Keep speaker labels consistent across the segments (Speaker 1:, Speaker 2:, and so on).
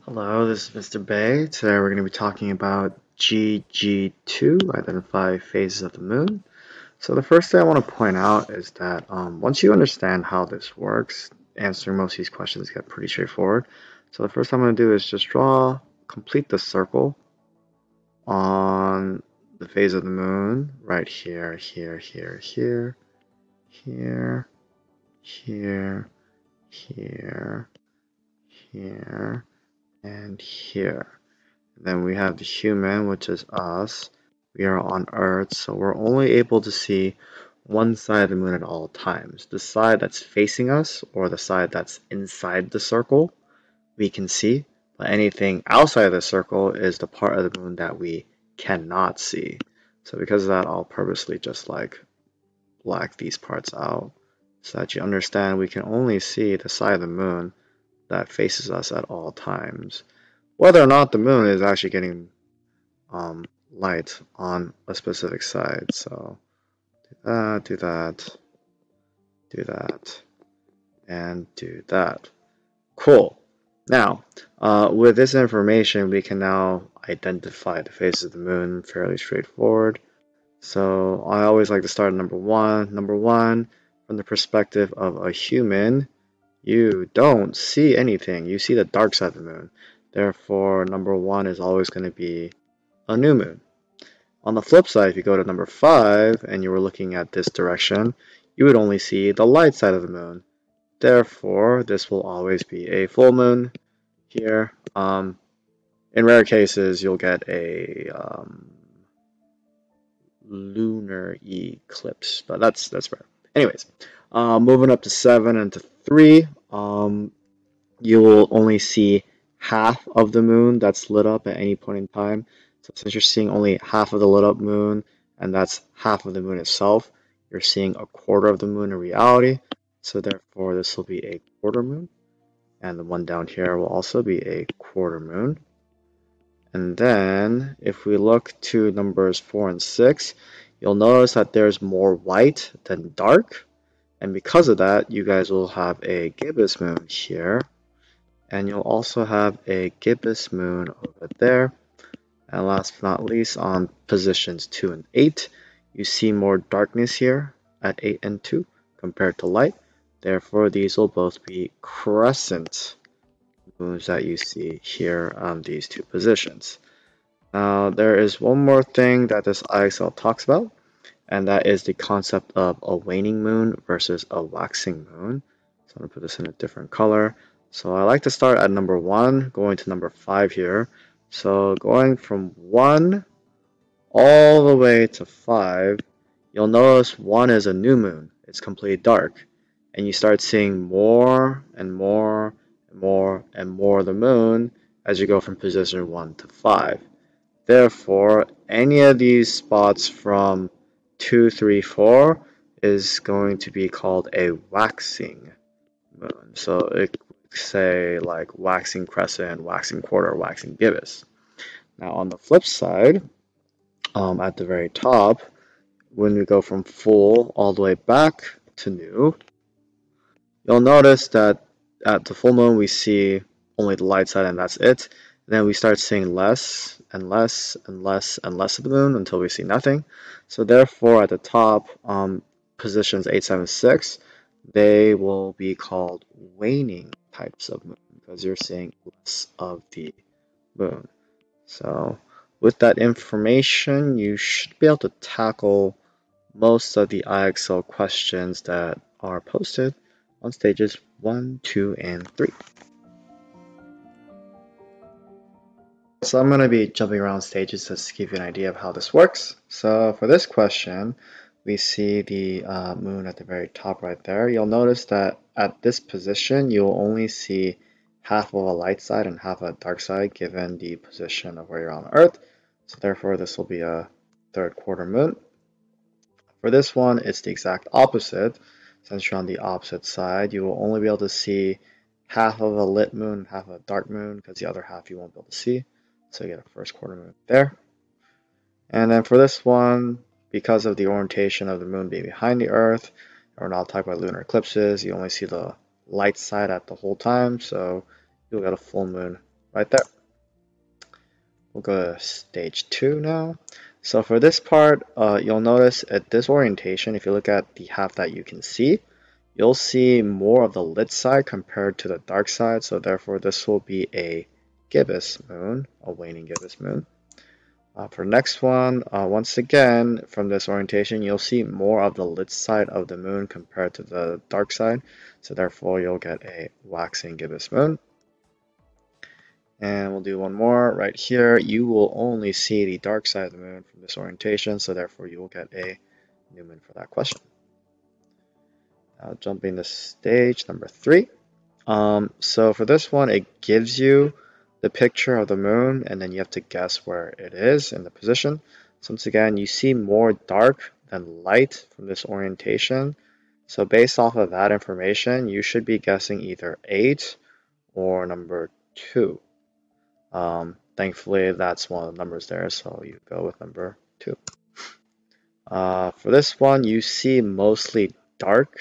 Speaker 1: Hello, this is Mr. Bay. Today we're going to be talking about GG2, identify phases of the moon. So the first thing I want to point out is that once you understand how this works, answering most of these questions get pretty straightforward. So the first thing I'm going to do is just complete the circle on the phase of the moon right here, here, here, here, here, here, here, here, and here. Then we have the human, which is us. We are on Earth, so we're only able to see one side of the moon at all times. The side that's facing us, or the side that's inside the circle, we can see. But anything outside of the circle is the part of the moon that we cannot see. So because of that, I'll purposely just black these parts out so that you understand we can only see the side of the moon that faces us at all times. Whether or not the moon is actually getting light on a specific side. So do that, do that, and do that. Cool. Now, with this information, we can now identify the phases of the moon fairly straightforward. So I always like to start at number one. Number one, from the perspective of a human, you don't see anything. You see the dark side of the moon. Therefore, number one is always going to be a new moon. On the flip side, if you go to number 5 and you were looking at this direction, you would only see the light side of the moon. Therefore, this will always be a full moon here. In rare cases, you'll get a lunar eclipse, but that's rare. Anyways, moving up to 7 and to 3, you will only see half of the moon that's lit up at any point in time. So since you're seeing only half of the lit up moon, and that's half of the moon itself, you're seeing a quarter of the moon in reality. So therefore, this will be a quarter moon. And the one down here will also be a quarter moon. And then, if we look to numbers 4 and 6, you'll notice that there's more white than dark. And because of that, you guys will have a gibbous moon here. And you'll also have a gibbous moon over there. And last but not least, on positions 2 and 8, you see more darkness here at 8 and 2 compared to light. Therefore, these will both be crescent moons that you see here on these two positions. Now, there is one more thing that this IXL talks about, and that is the concept of a waning moon versus a waxing moon. So I'm going to put this in a different color. So I like to start at number 1, going to number 5 here. So going from 1 all the way to 5, you'll notice 1 is a new moon. It's completely dark. And you start seeing more and more and more and more of the moon as you go from position 1 to 5. Therefore, any of these spots from 2, 3, 4 is going to be called a waxing moon. So it say like waxing crescent, waxing quarter, waxing gibbous. Now on the flip side, at the very top, when we go from full all the way back to new, you'll notice that at the full moon we see only the light side and that's it. And then we start seeing less and less and less and less of the moon until we see nothing. So therefore at the top, positions 8, 7, 6, they will be called waning types of moon because you're seeing less of the moon. So with that information, you should be able to tackle most of the IXL questions that are posted on stages 1, 2, and 3. So I'm going to be jumping around stages just to give you an idea of how this works. So for this question, we see the moon at the very top right there. You'll notice that at this position, you'll only see half of a light side and half a dark side given the position of where you're on Earth. So therefore, this will be a third quarter moon. For this one, it's the exact opposite. Since you're on the opposite side, you will only be able to see half of a lit moon, half of a dark moon, because the other half you won't be able to see. So you get a first quarter moon there. And then for this one, because of the orientation of the moon being behind the Earth, we're not talking about lunar eclipses, you only see the light side at the whole time, so you'll get a full moon right there. We'll go to stage 2 now. So for this part, you'll notice at this orientation, if you look at the half that you can see, you'll see more of the lit side compared to the dark side. So therefore, this will be a gibbous moon, a waning gibbous moon. For next one, once again, from this orientation, you'll see more of the lit side of the moon compared to the dark side. So therefore, you'll get a waxing gibbous moon. And we'll do one more right here. You will only see the dark side of the moon from this orientation, so therefore you will get a new moon for that question. Now jumping to stage number 3. So for this one, it gives you the picture of the moon, and then you have to guess where it is in the position. So once again, you see more dark than light from this orientation. So based off of that information, you should be guessing either 8 or number 2. Thankfully, that's one of the numbers there, so you go with number 2. For this one, you see mostly dark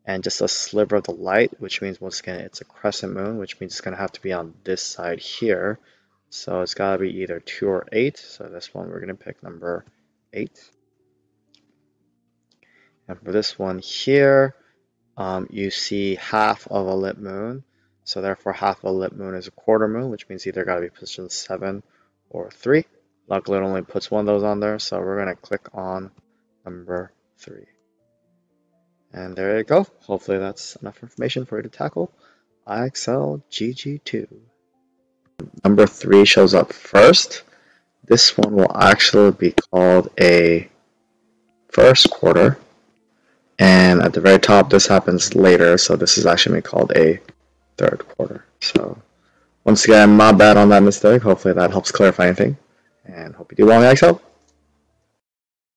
Speaker 1: and just a sliver of the light, which means once again it's a crescent moon, which means it's going to have to be on this side here. So it's got to be either 2 or 8. So this one, we're going to pick number 8. And for this one here, you see half of a lit moon. So therefore, half of a lit moon is a quarter moon, which means either got to be position 7 or 3. Luckily, it only puts one of those on there, so we're going to click on number 3. And there you go. Hopefully that's enough information for you to tackle IXL GG2. Number 3 shows up first. This one will actually be called a first quarter. And at the very top, this happens later, so this is actually called a third quarter. So once again, my bad on that mistake. Hopefully that helps clarify anything. And hope you do well in IXL.